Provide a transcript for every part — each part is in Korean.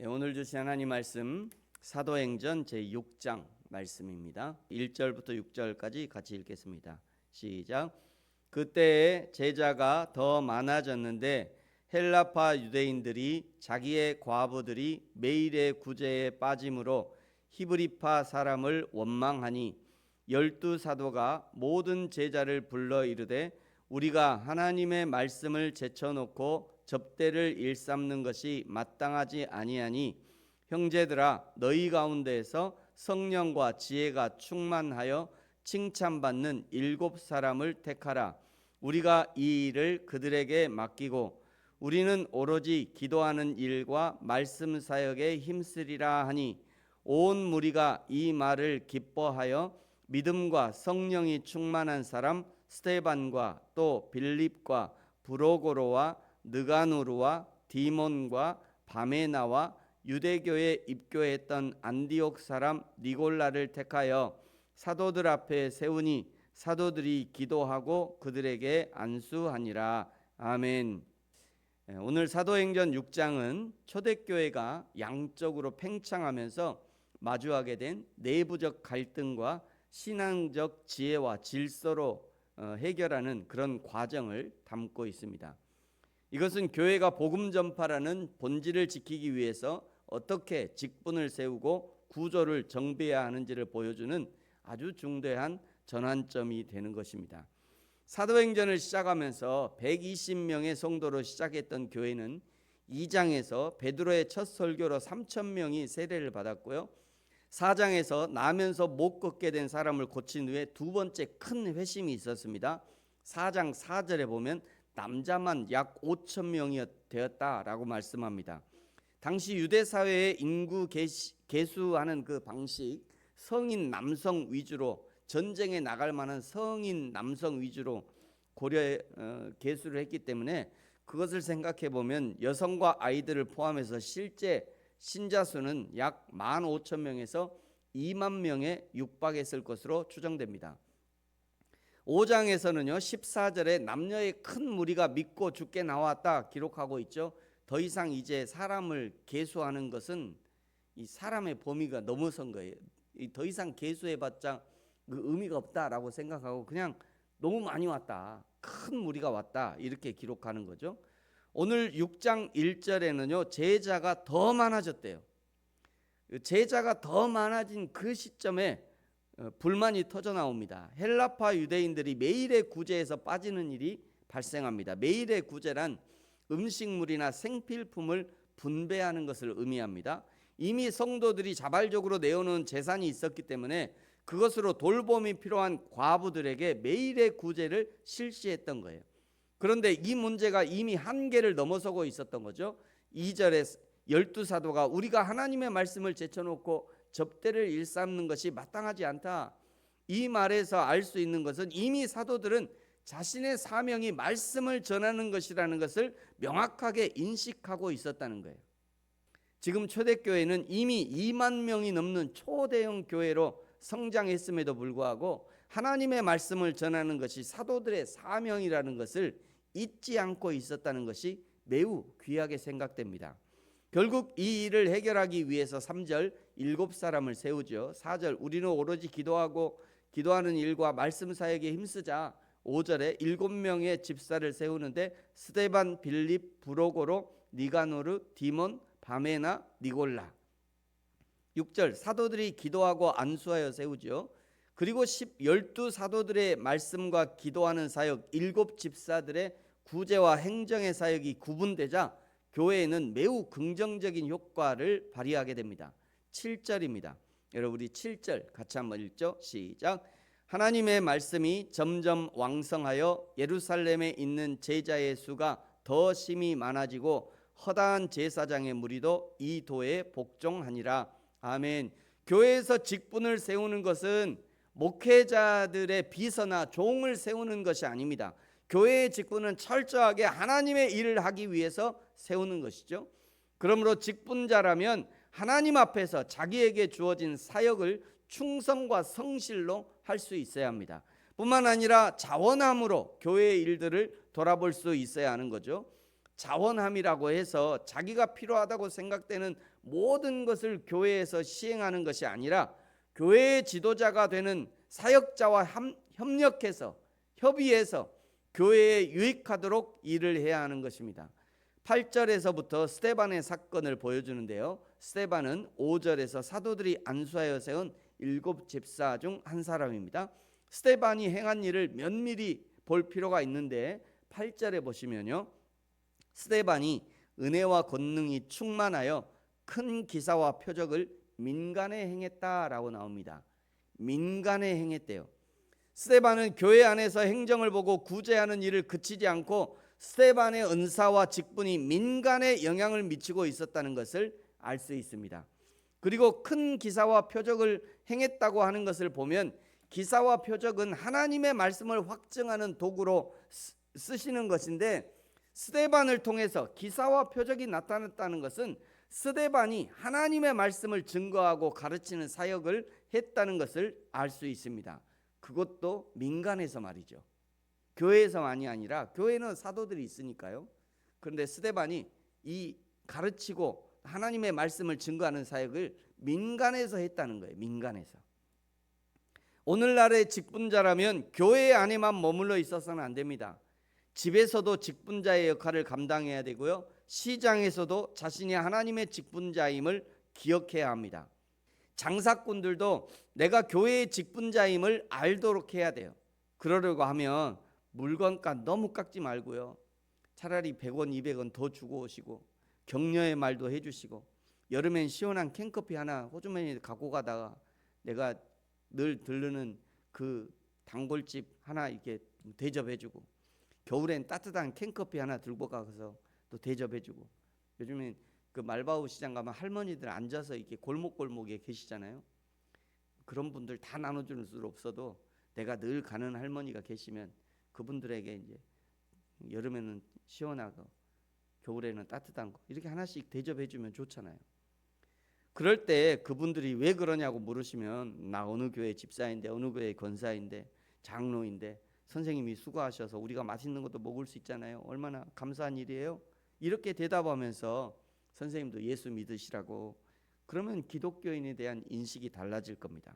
오늘 주신 하나님 말씀 사도행전 제6장 말씀입니다. 1절부터 6절까지 같이 읽겠습니다. 시작. 그때에 제자가 더 많아졌는데 헬라파 유대인들이 자기의 과부들이 매일의 구제에 빠짐으로 히브리파 사람을 원망하니 12사도가 모든 제자를 불러 이르되 우리가 하나님의 말씀을 제쳐놓고 접대를 일삼는 것이 마땅하지 아니하니 형제들아 너희 가운데에서 성령과 지혜가 충만하여 칭찬받는 7사람을 택하라. 우리가 이 일을 그들에게 맡기고 우리는 오로지 기도하는 일과 말씀 사역에 힘쓰리라 하니 온 무리가 이 말을 기뻐하여 믿음과 성령이 충만한 사람 스데반과 또 빌립과 브로고로와 느가누르와 디몬과 바메나와 유대교에 입교했던 안디옥 사람 니골라를 택하여 사도들 앞에 세우니 사도들이 기도하고 그들에게 안수하니라. 아멘. 오늘 사도행전 6장은 초대교회가 양적으로 팽창하면서 마주하게 된 내부적 갈등과 신앙적 지혜와 질서로 해결하는 그런 과정을 담고 있습니다. 이것은 교회가 복음 전파라는 본질을 지키기 위해서 어떻게 직분을 세우고 구조를 정비해야 하는지를 보여주는 아주 중대한 전환점이 되는 것입니다. 사도행전을 시작하면서 120명의 성도로 시작했던 교회는 2장에서 베드로의 첫 설교로 3,000명이 세례를 받았고요. 4장에서 나면서 못 걷게 된 사람을 고친 후에 두 번째 큰 회심이 있었습니다. 4장 4절에 보면 남자만 약 5,000명이 되었다라고 말씀합니다. 당시 유대 사회의 인구 계수하는 그 방식, 성인 남성 위주로 전쟁에 나갈 만한 성인 남성 위주로 계수를 했기 때문에 그것을 생각해 보면 여성과 아이들을 포함해서 실제 신자 수는 약 15,000명에서 2만 명에 육박했을 것으로 추정됩니다. 5장에서는요 14절에 남녀의 큰 무리가 믿고 죽게 나왔다 기록하고 있죠. 더 이상 이제 사람을 계수하는 것은 이 사람의 범위가 넘어선 거예요. 더 이상 계수해봤자 그 의미가 없다라고 생각하고 그냥 너무 많이 왔다, 큰 무리가 왔다 이렇게 기록하는 거죠. 오늘 6장 1절에는요 제자가 더 많아졌대요. 제자가 더 많아진 그 시점에 불만이 터져 나옵니다. 헬라파 유대인들이 매일의 구제에서 빠지는 일이 발생합니다. 매일의 구제란 음식물이나 생필품을 분배하는 것을 의미합니다. 이미 성도들이 자발적으로 내어놓은 재산이 있었기 때문에 그것으로 돌봄이 필요한 과부들에게 매일의 구제를 실시했던 거예요. 그런데 이 문제가 이미 한계를 넘어서고 있었던 거죠. 2절에 12사도가 우리가 하나님의 말씀을 제쳐놓고 접대를 일삼는 것이 마땅하지 않다. 이 말에서 알 수 있는 것은 이미 사도들은 자신의 사명이 말씀을 전하는 것이라는 것을 명확하게 인식하고 있었다는 거예요. 지금 초대교회는 이미 2만 명이 넘는 초대형 교회로 성장했음에도 불구하고 하나님의 말씀을 전하는 것이 사도들의 사명이라는 것을 잊지 않고 있었다는 것이 매우 귀하게 생각됩니다. 결국 이 일을 해결하기 위해서 3절 7사람을 세우죠. 4절 우리는 오로지 기도하는 일과 말씀 사역에 힘쓰자. 5절에 7명의 집사를 세우는데 스데반, 빌립, 브로고로, 니가노르, 디몬, 바메나, 니골라. 6절 사도들이 기도하고 안수하여 세우죠. 그리고 12사도들의 말씀과 기도하는 사역 7집사들의 구제와 행정의 사역이 구분되자 교회에는 매우 긍정적인 효과를 발휘하게 됩니다. 7절입니다. 여러분 우리 7절 같이 한번 읽죠. 시작. 하나님의 말씀이 점점 왕성하여 예루살렘에 있는 제자의 수가 더 심히 많아지고 허다한 제사장의 무리도 이 도에 복종하니라. 아멘. 교회에서 직분을 세우는 것은 목회자들의 비서나 종을 세우는 것이 아닙니다. 교회의 직분은 철저하게 하나님의 일을 하기 위해서 세우는 것이죠. 그러므로 직분자라면 하나님 앞에서 자기에게 주어진 사역을 충성과 성실로 할 수 있어야 합니다. 뿐만 아니라 자원함으로 교회의 일들을 돌아볼 수 있어야 하는 거죠. 자원함이라고 해서 자기가 필요하다고 생각되는 모든 것을 교회에서 시행하는 것이 아니라 교회의 지도자가 되는 사역자와 협력해서 협의해서 교회에 유익하도록 일을 해야 하는 것입니다. 8절에서부터 스데반의 사건을 보여주는데요. 스데반은 5절에서 사도들이 안수하여 세운 7 집사 중 한 사람입니다. 스데반이 행한 일을 면밀히 볼 필요가 있는데 8절에 보시면요, 스데반이 은혜와 권능이 충만하여 큰 기사와 표적을 민간에 행했다라고 나옵니다. 민간에 행했대요. 스데반은 교회 안에서 행정을 보고 구제하는 일을 그치지 않고 스데반의 은사와 직분이 민간에 영향을 미치고 있었다는 것을 알 수 있습니다. 그리고 큰 기사와 표적을 행했다고 하는 것을 보면 기사와 표적은 하나님의 말씀을 확증하는 도구로 쓰시는 것인데, 스데반을 통해서 기사와 표적이 나타났다는 것은 스데반이 하나님의 말씀을 증거하고 가르치는 사역을 했다는 것을 알 수 있습니다. 그것도 민간에서 말이죠. 교회에서만이 아니라, 교회는 사도들이 있으니까요. 그런데 스데반이 이 가르치고 하나님의 말씀을 증거하는 사역을 민간에서 했다는 거예요. 민간에서. 오늘날의 직분자라면 교회 안에만 머물러 있어서는 안 됩니다. 집에서도 직분자의 역할을 감당해야 되고요, 시장에서도 자신이 하나님의 직분자임을 기억해야 합니다. 장사꾼들도 내가 교회의 직분자임을 알도록 해야 돼요. 그러려고 하면 물건값 너무 깎지 말고요, 차라리 100원 200원 더 주고 오시고 격려의 말도 해주시고, 여름엔 시원한 캔커피 하나 호주머니에 갖고 가다가 내가 늘 들르는 그 단골집 하나 이렇게 대접해주고, 겨울엔 따뜻한 캔커피 하나 들고 가서 또 대접해주고. 요즘엔 그 말바우 시장 가면 할머니들 앉아서 이렇게 골목골목에 계시잖아요. 그런 분들 다 나눠주는 수 없어도 내가 늘 가는 할머니가 계시면 그분들에게 이제 여름에는 시원하고 겨울에는 따뜻한 거 이렇게 하나씩 대접해주면 좋잖아요. 그럴 때 그분들이 왜 그러냐고 물으시면, 나 어느 교회 집사인데, 어느 교회 권사인데, 장로인데, 선생님이 수고하셔서 우리가 맛있는 것도 먹을 수 있잖아요. 얼마나 감사한 일이에요. 이렇게 대답하면서 선생님도 예수 믿으시라고, 그러면 기독교인에 대한 인식이 달라질 겁니다.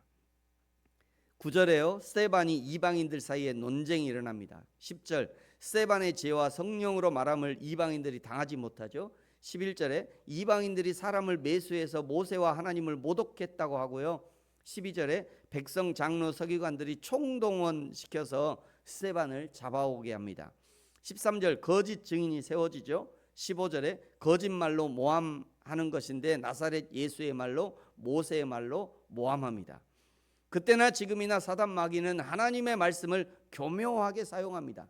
9절에요, 스데반이 이방인들 사이에 논쟁이 일어납니다. 10절, 스데반의 죄와 성령으로 말함을 이방인들이 당하지 못하죠. 11절에 이방인들이 사람을 매수해서 모세와 하나님을 모독했다고 하고요. 12절에 백성 장로 서기관들이 총동원시켜서 스데반을 잡아오게 합니다. 13절, 거짓 증인이 세워지죠. 15절에 거짓말로 모함하는 것인데 나사렛 예수의 말로, 모세의 말로 모함합니다. 그때나 지금이나 사단 마귀는 하나님의 말씀을 교묘하게 사용합니다.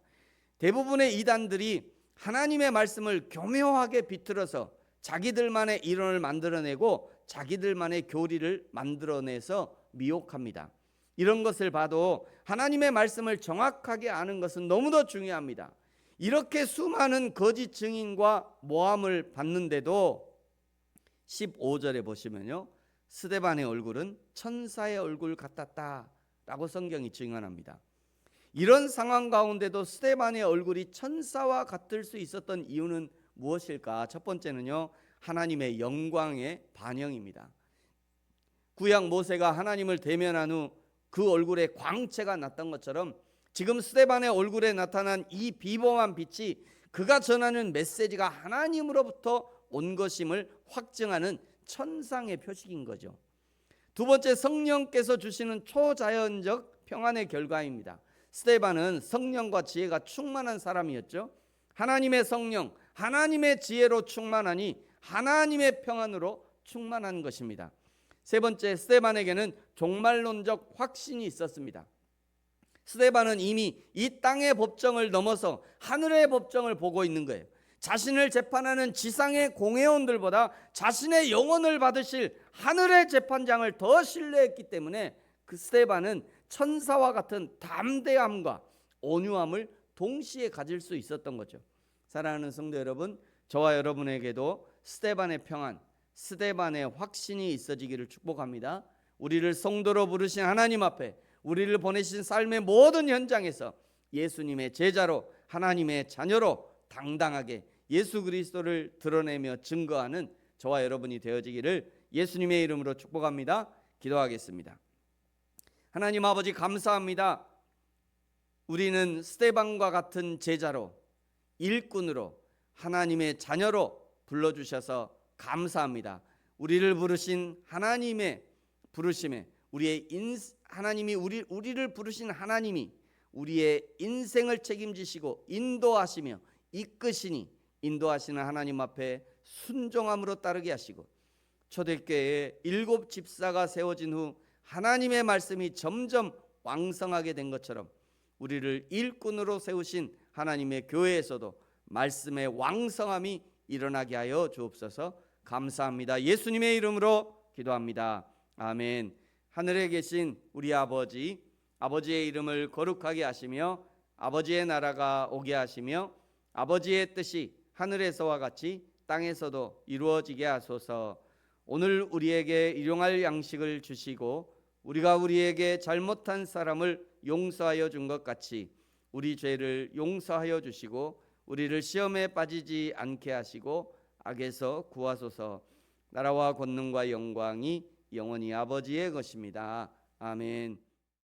대부분의 이단들이 하나님의 말씀을 교묘하게 비틀어서 자기들만의 이론을 만들어내고 자기들만의 교리를 만들어내서 미혹합니다. 이런 것을 봐도 하나님의 말씀을 정확하게 아는 것은 너무도 중요합니다. 이렇게 수많은 거짓 증인과 모함을 받는데도 15절에 보시면요, 스데반의 얼굴은 천사의 얼굴 같았다라고 성경이 증언합니다. 이런 상황 가운데도 스데반의 얼굴이 천사와 같을 수 있었던 이유는 무엇일까? 첫 번째는요, 하나님의 영광의 반영입니다. 구약 모세가 하나님을 대면한 후 그 얼굴에 광채가 났던 것처럼 지금 스데반의 얼굴에 나타난 이 비범한 빛이 그가 전하는 메시지가 하나님으로부터 온 것임을 확증하는 천상의 표식인 거죠. 두 번째, 성령께서 주시는 초자연적 평안의 결과입니다. 스데반은 성령과 지혜가 충만한 사람이었죠. 하나님의 성령, 하나님의 지혜로 충만하니 하나님의 평안으로 충만한 것입니다. 세 번째, 스데반에게는 종말론적 확신이 있었습니다. 스데반은 이미 이 땅의 법정을 넘어서 하늘의 법정을 보고 있는 거예요. 자신을 재판하는 지상의 공회원들보다 자신의 영혼을 받으실 하늘의 재판장을 더 신뢰했기 때문에 그 스데반은 천사와 같은 담대함과 온유함을 동시에 가질 수 있었던 거죠. 사랑하는 성도 여러분, 저와 여러분에게도 스데반의 평안, 스데반의 확신이 있어지기를 축복합니다. 우리를 성도로 부르신 하나님 앞에, 우리를 보내신 삶의 모든 현장에서 예수님의 제자로, 하나님의 자녀로 당당하게 예수 그리스도를 드러내며 증거하는 저와 여러분이 되어지기를 예수님의 이름으로 축복합니다. 기도하겠습니다. 하나님 아버지 감사합니다. 우리는 스데반과 같은 제자로, 일꾼으로, 하나님의 자녀로 불러주셔서 감사합니다. 우리를 부르신 하나님의 부르심에 하나님이 우리를 부르신 하나님이 우리의 인생을 책임지시고 인도하시며 이끄시니 인도하시는 하나님 앞에 순종함으로 따르게 하시고 초대교회에 7 집사가 세워진 후 하나님의 말씀이 점점 왕성하게 된 것처럼 우리를 일꾼으로 세우신 하나님의 교회에서도 말씀의 왕성함이 일어나게 하여 주옵소서. 감사합니다. 예수님의 이름으로 기도합니다. 아멘. 하늘에 계신 우리 아버지, 아버지의 이름을 거룩하게 하시며 아버지의 나라가 오게 하시며 아버지의 뜻이 하늘에서와 같이 땅에서도 이루어지게 하소서. 오늘 우리에게 일용할 양식을 주시고 우리가 우리에게 잘못한 사람을 용서하여 준 것 같이 우리 죄를 용서하여 주시고 우리를 시험에 빠지지 않게 하시고 악에서 구하소서. 나라와 권능과 영광이 영원히 아버지의 것입니다. 아멘.